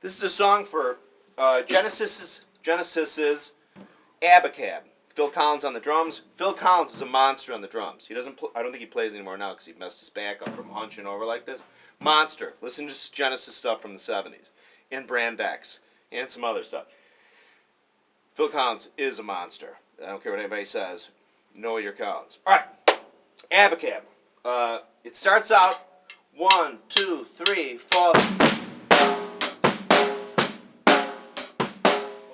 This is a song for Genesis's ABACAB. Phil Collins on the drums. Phil Collins is a monster on the drums. He doesn't. I don't think he plays anymore now because he messed his back up from hunching over like this. Monster. Listen to Genesis stuff from the 70s. And Brand X. And some other stuff. Phil Collins is a monster. I don't care what anybody says. Know your Collins. All right. ABACAB. It starts out 1, 2, 3, 4.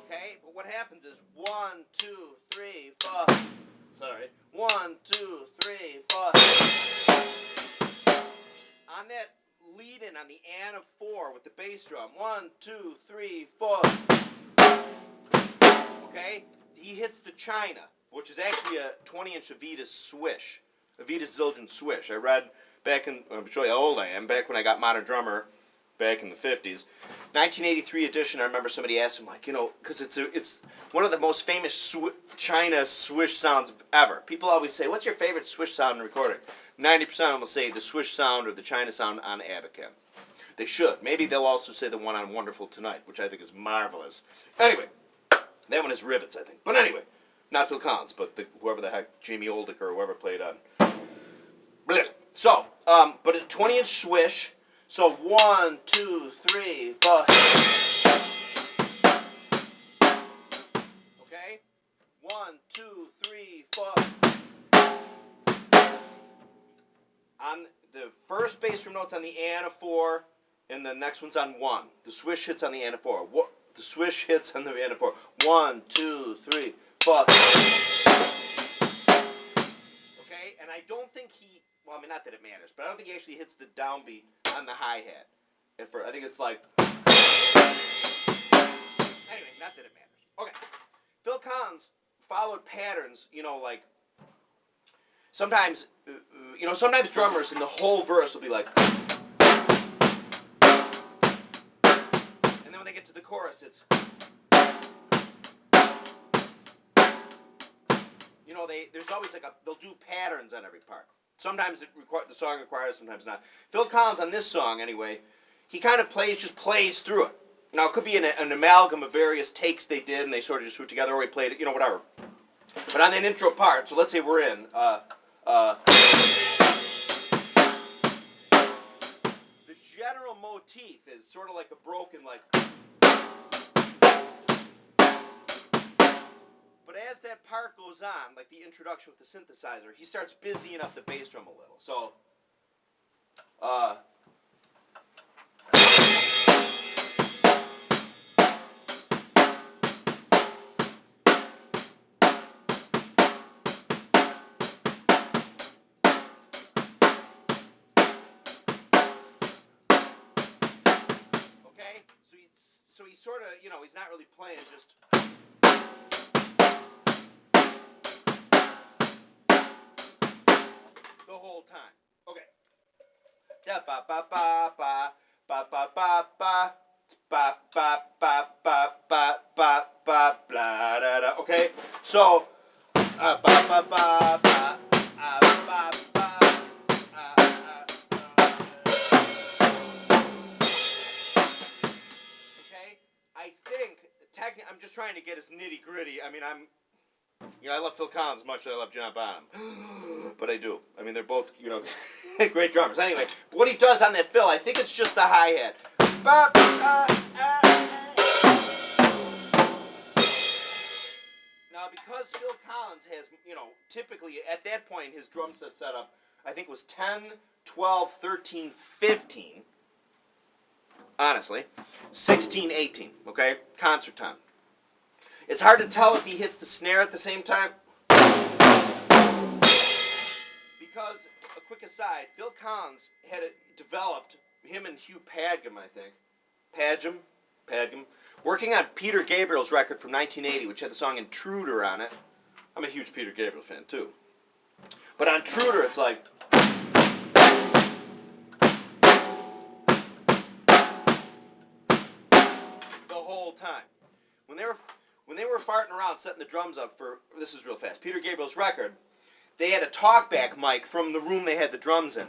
Okay, but what happens is 1, 2, 3, 4. Sorry. 1, 2, 3, 4. On that lead in on the and of 4 with the bass drum. 1, 2, 3, 4. Okay? He hits the China, which is actually a 20-inch Avitas swish. Avitas Zildjian swish. I read back in, I'll show you how old I am, back when I got Modern Drummer back in the 50s. 1983 edition, I remember somebody asked him, like, you know, because it's one of the most famous China swish sounds ever. People always say, what's your favorite swish sound in recording? 90% of them will say the swish sound or the China sound on ABACAB. They should. Maybe they'll also say the one on Wonderful Tonight, which I think is marvelous. Anyway, that one is rivets, I think. But anyway, not Phil Collins, but whoever the heck, Jamie Oldick or whoever played on. Brilliant. So, but a 20-inch swish. So 1, 2, 3, 4. Okay? 1, 2, 3, 4. On the first bass drum note's on the and of 4, and the next one's on 1. The swish hits on the and of 4. The swish hits on the and of 4. 1, 2, 3, 4. Okay? And I don't think he, well, I mean, not that it matters, but I don't think he actually hits the downbeat on the hi-hat. I think it's like, anyway, not that it matters. Okay. Phil Collins followed patterns, you know, like, sometimes drummers in the whole verse will be like, and then when they get to the chorus, it's, you know, there's always like they'll do patterns on every part. Sometimes the song requires, sometimes not. Phil Collins on this song, anyway, he kind of just plays through it. Now, it could be an amalgam of various takes they did, and they sort of just threw it together, or he played it, you know, whatever. But on that intro part, so let's say we're in, the general motif is sort of like a broken, like, but as that part goes on, like the introduction with the synthesizer, he starts busying up the bass drum a little. So, okay, so he's sort of, you know, he's not really playing, just. The whole time. Okay. Da ba ba ba ba ba ba ba ba ba ba ba ba ba ba ba blah da da. Okay. So ba ba ba ba ba ba. Okay. I think technically I'm just trying to get as nitty gritty. I mean, you know, I love Phil Collins as much as I love John Bonham. But I do. I mean, they're both, you know, great drummers. Anyway, but what he does on that fill, I think it's just the hi-hat. Now, because Phil Collins has, you know, typically at that point his drum set setup, I think was 10, 12, 13, 15. Honestly. 16, 18. Okay? Concert time. It's hard to tell if he hits the snare at the same time. Because, a quick aside, Phil Collins had developed, him and Hugh Padgham, I think, Padgham, working on Peter Gabriel's record from 1980, which had the song Intruder on it. I'm a huge Peter Gabriel fan, too. But on Intruder, it's like, the whole time. When they were farting around setting the drums up for, this is real fast, Peter Gabriel's record, they had a talkback mic from the room they had the drums in.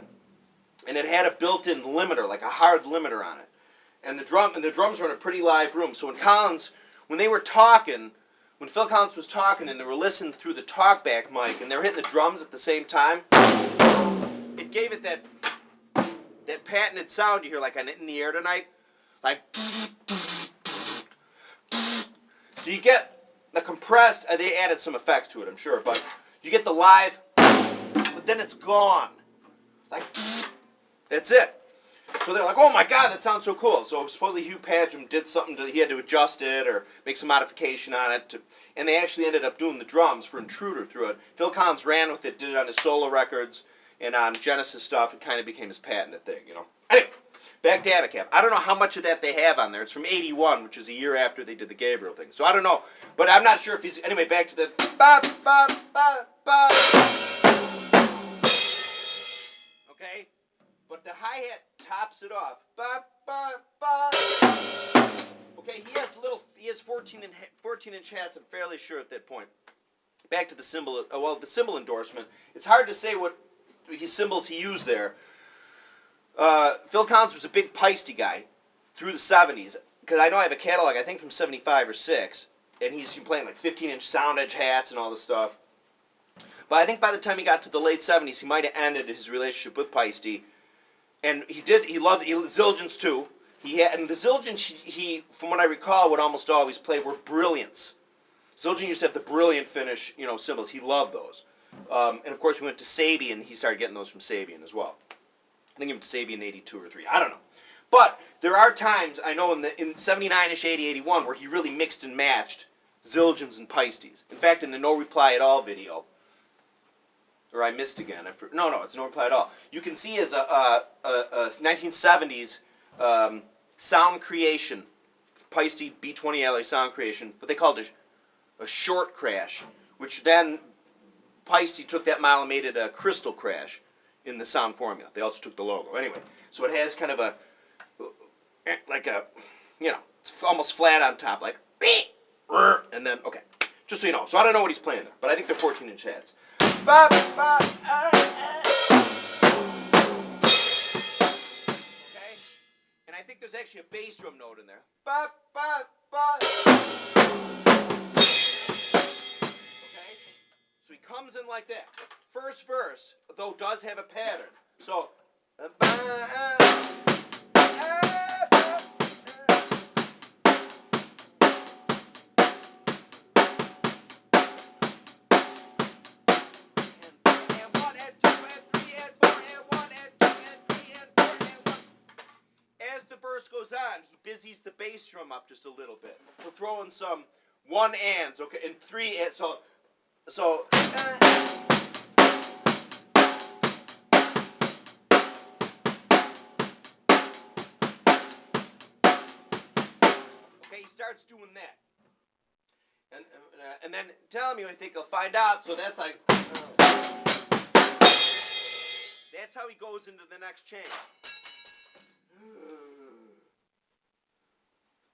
And it had a built-in limiter, like a hard limiter on it. and the drums were in a pretty live room. So when they were talking, when Phil Collins was talking, and they were listening through the talkback mic, and they were hitting the drums at the same time, it gave it that patented sound you hear like on In the Air Tonight, like. So you get the compressed. They added some effects to it, I'm sure, but you get the live, but then it's gone. Like, that's it. So they're like, oh my God, that sounds so cool. So supposedly Hugh Padgham did something he had to adjust it or make some modification on it. And they actually ended up doing the drums for Intruder through it. Phil Collins ran with it, did it on his solo records and on Genesis stuff. It kind of became his patented thing, you know. Anyway, back to ABACAB. I don't know how much of that they have on there. It's from '81, which is a year after they did the Gabriel thing. So I don't know. But I'm not sure if he's... Anyway, back to the... Ba, ba, ba, ba. Okay? But the hi-hat tops it off. Ba, ba, ba. Okay, he has 14-inch hats, I'm fairly sure at that point. Back to the cymbal, the cymbal endorsement. It's hard to say what cymbals he used there. Phil Collins was a big Peisty guy through the 70s, because I know I have a catalog, I think from 75 or 6, and he's playing like 15-inch sound edge hats and all this stuff. But I think by the time he got to the late 70s, he might have ended his relationship with Peisty. And he loved Zildjians too. And the Zildjians, he, from what I recall, would almost always play were brilliants. Zildjian used to have the brilliant finish, cymbals. He loved those. And of course, we went to Sabian. He started getting those from Sabian as well. I think he went to Sabian in '82 or '83. I don't know. But there are times, I know, in 79-ish, 80, 81, where he really mixed and matched Zildjians and Peisties. In fact, in the No Reply at All video, or I missed again. No, it's No Reply at All. You can see as a 1970s sound creation, Peisty B20 Alloy sound creation, but they called it a short crash, which then Peisty took that model and made it a crystal crash in the sound formula. They also took the logo. Anyway, so it has kind of it's almost flat on top, like, and then, okay, just so you know. So I don't know what he's playing there, but I think they're 14-inch hats. Okay, and I think there's actually a bass drum note in there. Okay, so he comes in like that. First verse, though, does have a pattern. So, goes on, he busies the bass drum up just a little bit. We'll throw in some one ands, okay, and three ands. So okay, he starts doing that, and then tell me, I think he'll find out. So that's like that's how he goes into the next chain.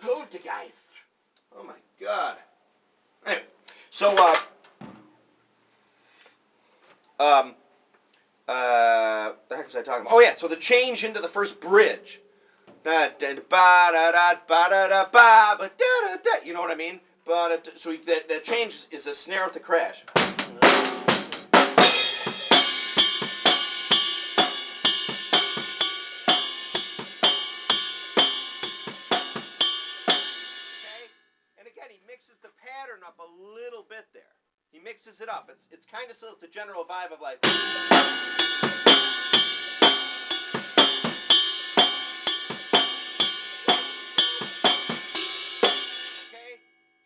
Poltergeist. Oh my God. Anyway, so the heck was I talking about? Oh yeah, so the change into the first bridge. You know what I mean? But so that change is a snare with a crash. The pattern up a little bit there. He mixes it up. It's kind of still the general vibe of like. Okay,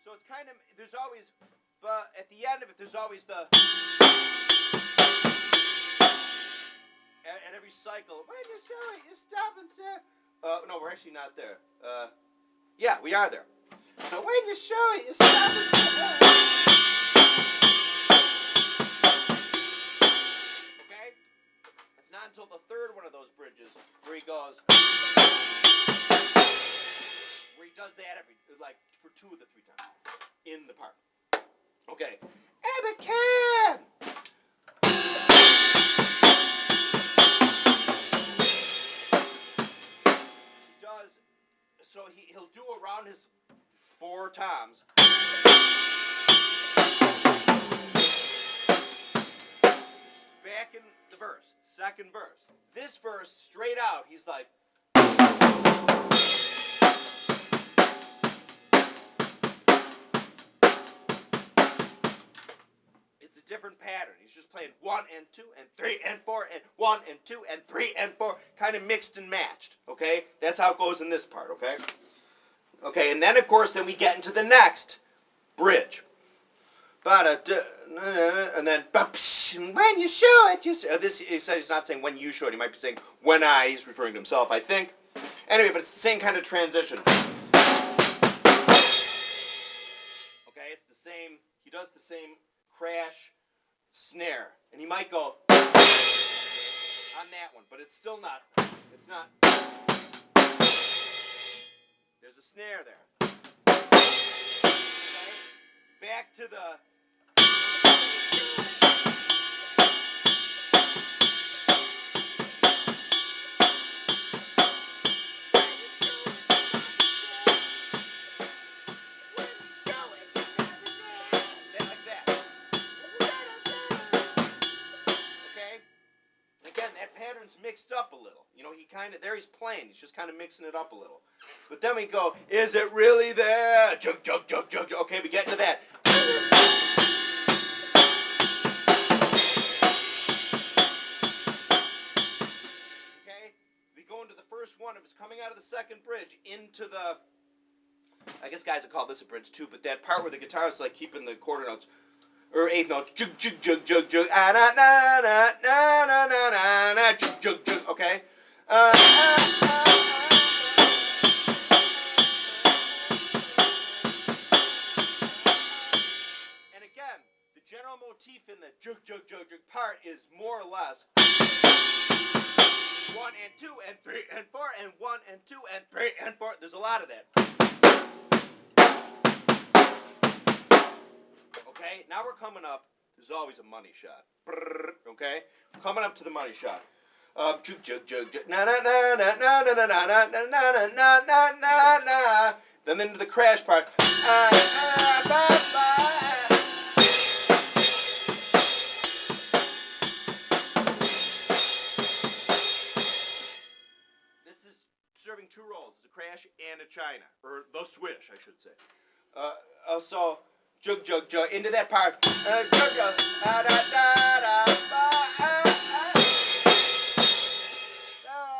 so it's kind of there's always, but at the end of it, there's always the. At every cycle, when you show it, you stop and say. No, we're actually not there. Yeah, we are there. So when you show it, you stop and okay? It's not until the third one of those bridges where he goes, where he does that for 2 of the 3 times in the part. Okay. ABACAB! He does so he'll do around his 4 toms. Back in the verse, second verse. This verse, straight out, he's like. It's a different pattern. He's just playing 1 and 2 and 3 and 4 and 1 and 2 and 3 and 4, kind of mixed and matched. Okay, that's how it goes in this part. Okay. Okay, and then of course, then we get into the next bridge. And then when you should, this he said he's not saying when you should. He might be saying when I. He's referring to himself, I think. Anyway, but it's the same kind of transition. Okay, it's the same. He does the same crash snare, and he might go on that one, but it's still not. It's not. There's a snare there. Okay? Back to the. Mixed up a little. You know, he kind of, there he's playing, he's just kind of mixing it up a little. But then we go, is it really there? Jug, jug, jug, jug, jug. Okay, we get into that. Okay, we go into the first one. It was coming out of the second bridge into the, I guess guys would call this a bridge too, but that part where the guitar is like keeping the quarter notes. Or 8th note, jug, jug, jug, jug, jug, ah, na, na, na, na, na, na, na, na, jug, jug, jug, okay? And again, the general motif in the jug, jug, jug, jug part is more or less 1 and 2 and 3 and 4 and 1 and 2 and 3 and 4. There's a lot of that. Okay, now we're coming up. There's always a money shot. Okay, coming up to the money shot. Jug jug jug jug na na na na na na na na na na na na na na. Then into the crash part. This is serving 2 roles: a crash and a china, or the swish, I should say. So. Jug, jug, jug, into that part. Jug, jug, da, da, da, da, ba,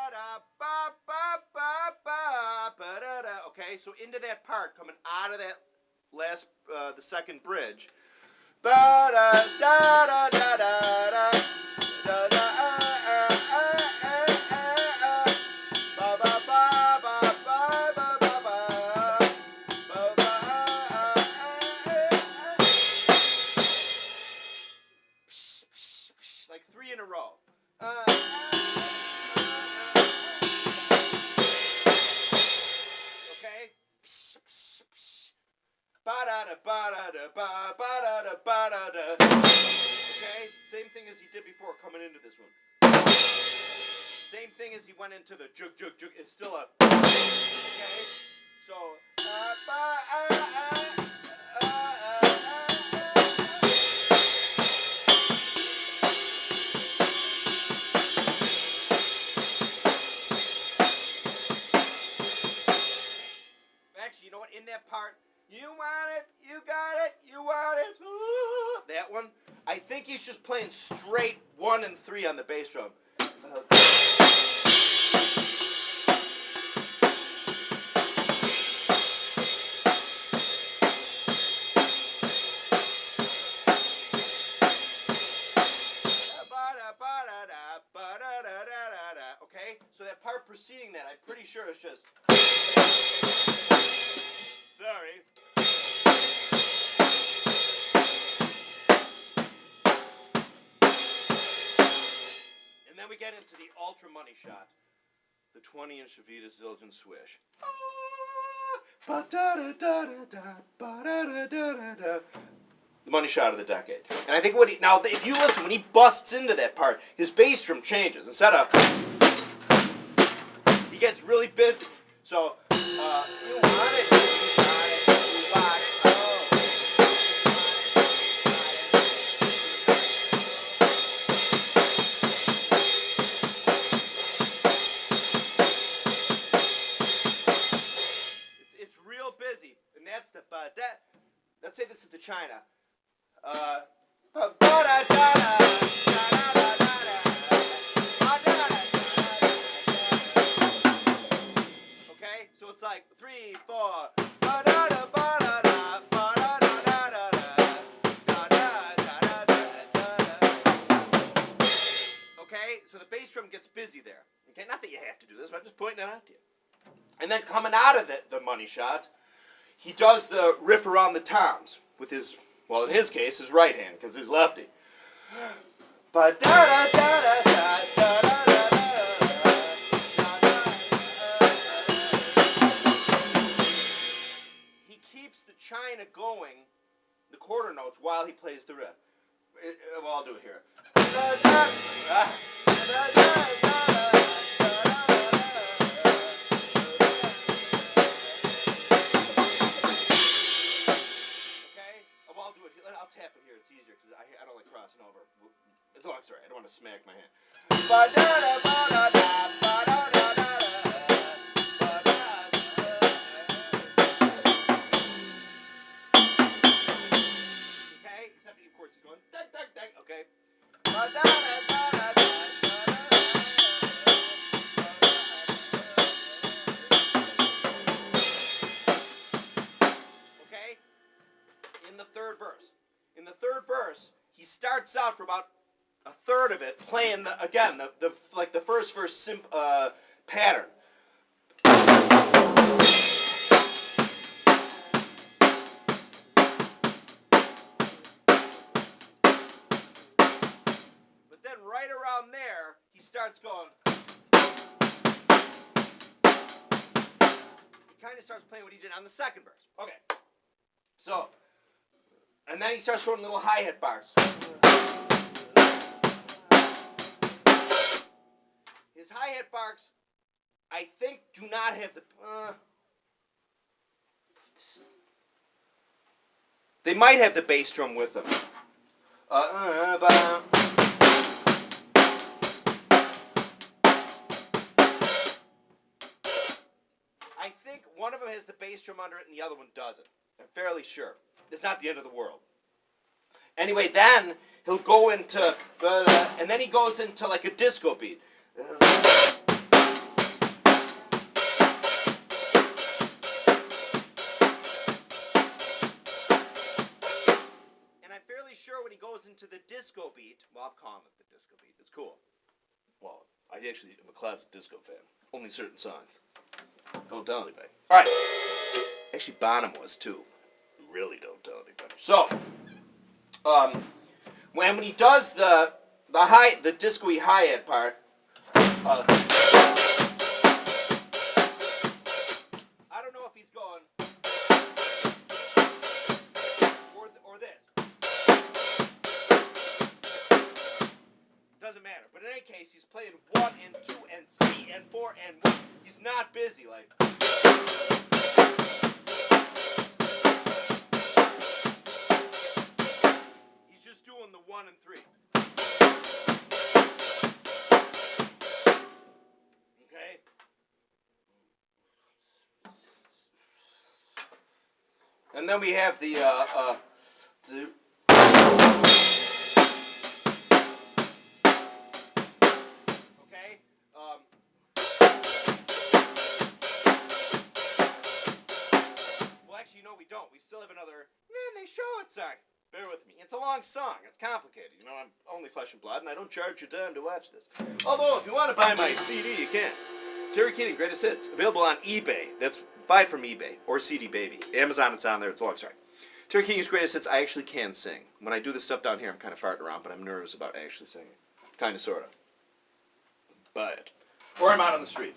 da, ba, ba, ba, ba, ba, da, da. Okay, so into that part, coming out of that last, the second bridge. Ba, da, da, da, da, da, da, da, da, ba, ba, ba, ba, ba, ba, ba, ba. Like 3 in a row. Okay. Ba-da-da, ba-da-da, ba-da-da, ba-da-da. Okay. Same thing as he did before coming into this one. Same thing as he went into the jug, jug, jug. It's still a. Okay. So. Actually, you know what? In that part, you want it, you got it, you want it. Ooh, that one, I think he's just playing straight 1 and 3 on the bass drum. Okay, so that part preceding that, I'm pretty sure it's just. Sorry. And then we get into the ultra money shot, the 20-inch Vita Zildjian swish. The money shot of the decade. And I think now if you listen, when he busts into that part, his bass drum changes. Instead of, he gets really busy. So. You want it, you got it, you want it, oh. It's real busy, and that's the that. Let's say this is the China. Okay, so it's like 3, 4. Okay, so the bass drum gets busy there. Okay, not that you have to do this, but I'm just pointing it out to you. And then coming out of the money shot, he does the riff around the toms with his, well, in his case, his right hand, because he's lefty. He keeps the China going, the quarter notes, while he plays the riff. Well, I'll do it here. I'll do it. I'll tap it here. It's easier because I don't like crossing over. It's long. Sorry, I don't want to smack my hand. Okay, except of course he's going. Okay. Okay. In the third verse, he starts out for about a third of it playing the first verse pattern. But then right around there, he starts going. He kind of starts playing what he did on the second verse. Okay. So, and then he starts throwing little hi-hat bars. His hi-hat bars, I think, do not have the... they might have the bass drum with them. I think one of them has the bass drum under it and the other one doesn't. I'm fairly sure. It's not the end of the world. Anyway, then he'll go into, and then he goes into like a disco beat. And I'm fairly sure when he goes into the disco beat, well, I'm calling it the disco beat. It's cool. Well, I actually am a classic disco fan. Only certain songs. Don't tell anybody. All right. Actually, Bonham was too. Really don't tell anybody. So, when he does the disco-y hi-hat part, I don't know if he's going or this. Doesn't matter. But in any case, he's playing 1 and 2 and 3 and 4 and 1. He's not busy like. Doing the 1 and 3. Okay. And then we have the okay. Well, actually, no, we don't. We still have another. Man, they show it. Sorry. Bear with me. It's a long song. It's complicated. You know, I'm only flesh and blood, and I don't charge you time to watch this. Although, if you want to buy my CD, you can. Terry Keating, Greatest Hits. Available on eBay. Buy it from eBay. Or CD Baby. Amazon, it's on there. It's a long story. Terry Keating's Greatest Hits, I actually can sing. When I do this stuff down here, I'm kind of farting around, but I'm nervous about actually singing. Kind of, sort of. Buy it. Or I'm out on the street.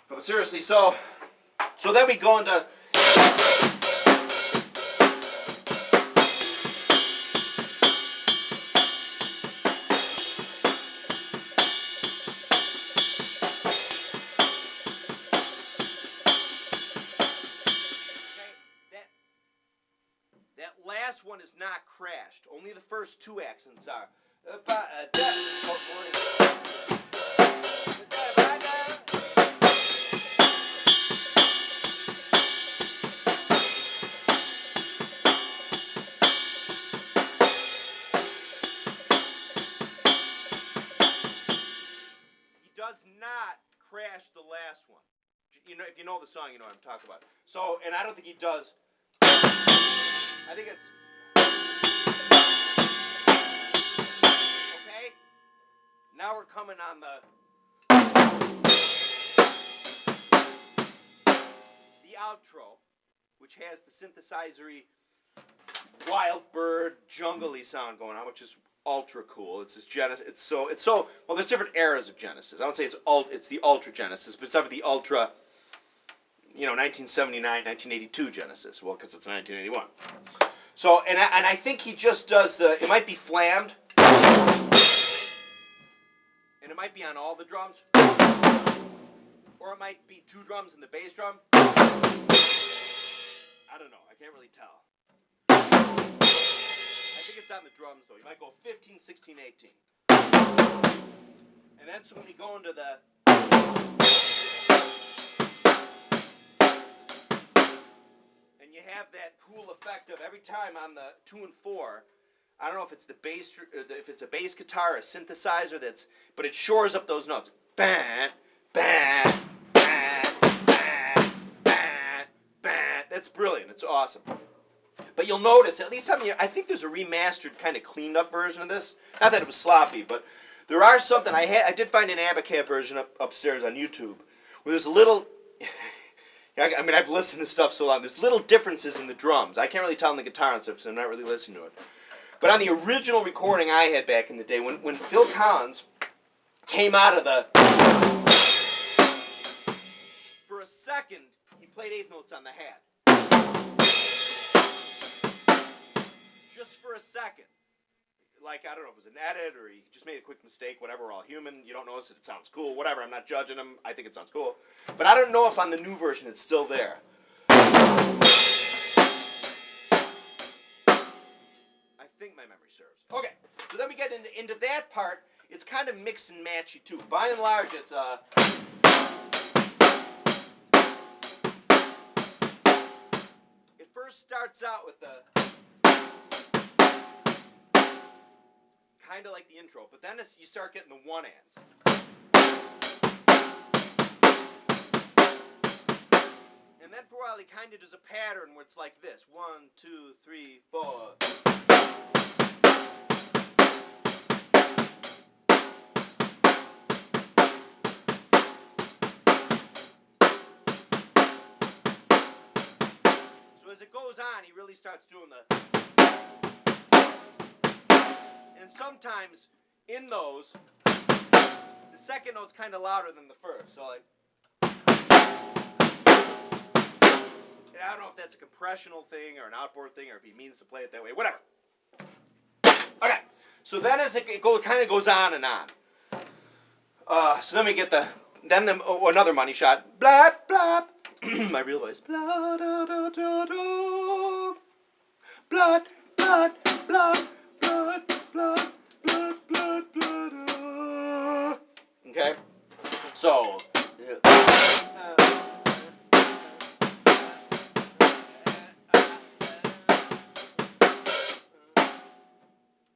But seriously, so then we go into... last one is not crashed. Only the first two accents are. He does not crash the last one. You know, if you know the song, you know what I'm talking about. So, and I don't think he does. I think it's. Okay? Now we're coming on the outro, which has the synthesizer-y, wild bird, jungle-y sound going on, which is ultra cool. It's this Genesis. It's so. Well, there's different eras of Genesis. I don't say it's the Ultra Genesis, but it's definitely the Ultra. 1979, 1982 Genesis. Well, because it's 1981. So, and I think he just does the. It might be flammed, and it might be on all the drums, or it might be two drums and the bass drum. I don't know. I can't really tell. I think it's on the drums though. You might go 15, 16, 18, and then so when you go into the. And you have that cool effect of every time on the 2 and 4, I don't know if it's the bass, if it's a bass guitar or a synthesizer but it shores up those notes. Bang, bang, bang, bang, bang, bang. That's brilliant. It's awesome. But you'll notice, at least on I think there's a remastered kind of cleaned up version of this. Not that it was sloppy, but there are something I did find an ABACAB version upstairs on YouTube where there's a little. I mean, I've listened to stuff so long. There's little differences in the drums. I can't really tell on the guitar and stuff because I'm not really listening to it. But on the original recording I had back in the day, when Phil Collins came out of the... For a second, he played eighth notes on the hat. Just for a second. Like, I don't know if it was an edit or he just made a quick mistake, whatever, we're all human. You don't notice it, it sounds cool, whatever. I'm not judging him. I think it sounds cool. But I don't know if on the new version it's still there. I think my memory serves. Okay, so then we get into that part. It's kind of mix and matchy too. By and large, it's it first starts out with the kind of like the intro, but then you start getting the one-ands. And then for a while he kind of does a pattern where it's like this. 1, 2, 3, 4. So as it goes on, he really starts doing the... And sometimes in those, the second note's kind of louder than the first. So like, and I don't know if that's a compressional thing or an outboard thing or if he means to play it that way. Whatever. Okay. So then as it kind of goes on and on. So then we get another money shot. Blah blah. My real voice. Blah da da da da. Blood blood blood. Blood, blood, blood, blood, blood. Okay, so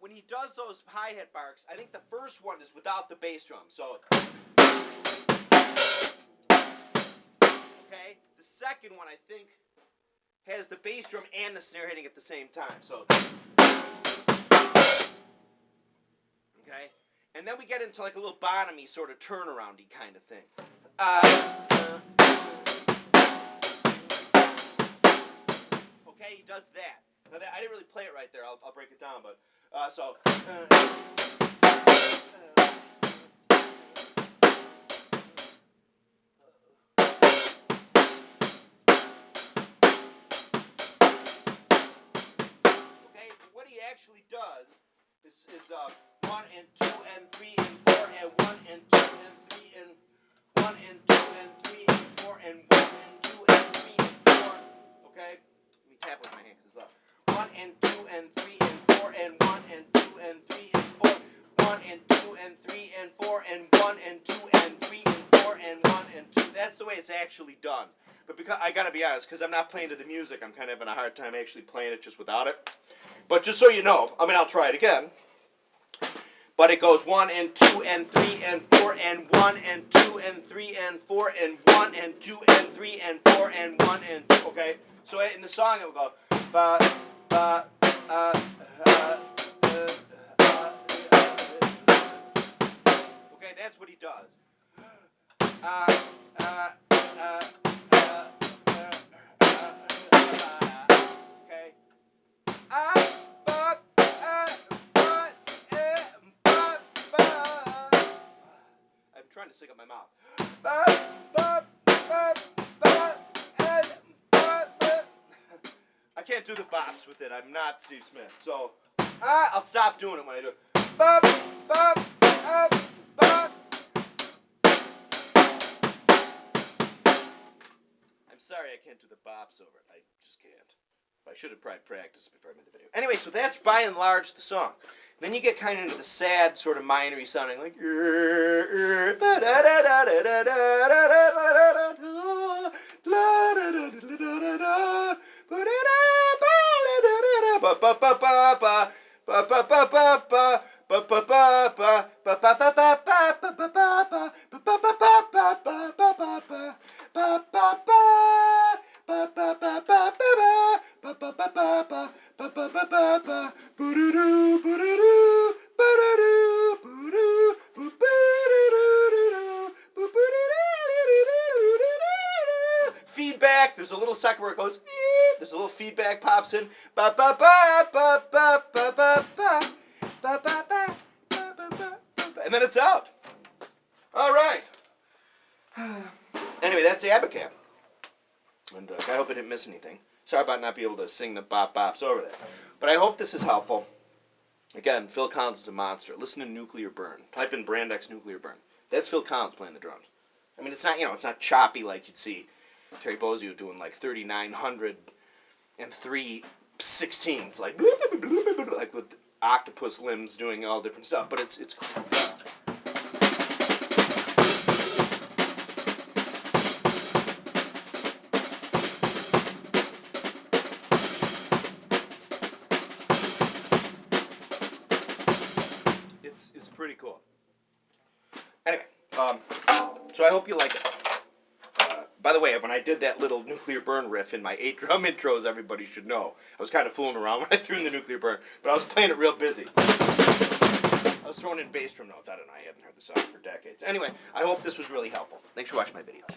when he does those hi-hat barks, I think the first one is without the bass drum. So okay, the second one I think has the bass drum and the snare hitting at the same time. So. Okay, and then we get into like a little bottomy sort of turnaroundy kind of thing. Okay, he does that. Now I didn't really play it right there. I'll break it down, but so. Okay, what he actually does is 1 and 2 and 3 and 4 and 1 and 2 and 3 and 1 and 2 and 3 and 4 and 1 and 2 and 3 and 4. Okay? Let me tap with my hand because it's loud. 1 and 2 and I gotta be honest, because I'm not playing to the music, I'm kind of having a hard time actually playing it just without it. But just so you know, I mean, I'll try it again. But it goes 1 and 2 and 3 and 4 and 1 and 2 and 3 and 4 and 1 and 2 and 3 and 4 and 1 and 2. Okay, so in the song it will go ba ba okay, that's what he does. Okay. I'm trying to stick up my mouth. I can't do the bops with it. I'm not Steve Smith. So I'll stop doing it when I do it. I'm sorry I can't do the bops over it. I just can't. I should have probably practiced before I made the video. Anyway, so that's by and large the song. Then you get kind of into the sad, sort of minory sounding, like feedback. There's a little second where it goes. There's a little feedback pops in. And then it's out. All right. Anyway, that's the ABACAB. And I hope I didn't miss anything. Sorry about not being able to sing the bop bops over there. But I hope this is helpful. Again, Phil Collins is a monster. Listen to Nuclear Burn. Type in Brand X Nuclear Burn. That's Phil Collins playing the drums. I mean, it's not, it's not choppy like you'd see Terry Bozzio doing like 3,900 and 3/16, like with octopus limbs doing all different stuff. But it's cool. It's pretty cool. Anyway, so I hope you like it. By the way, when I did that little Nuclear Burn riff in my 8-drum intros, everybody should know. I was kind of fooling around when I threw in the Nuclear Burn, but I was playing it real busy. I was throwing in bass drum notes. I don't know. I haven't heard the song for decades. Anyway, I hope this was really helpful. Thanks for watching my videos.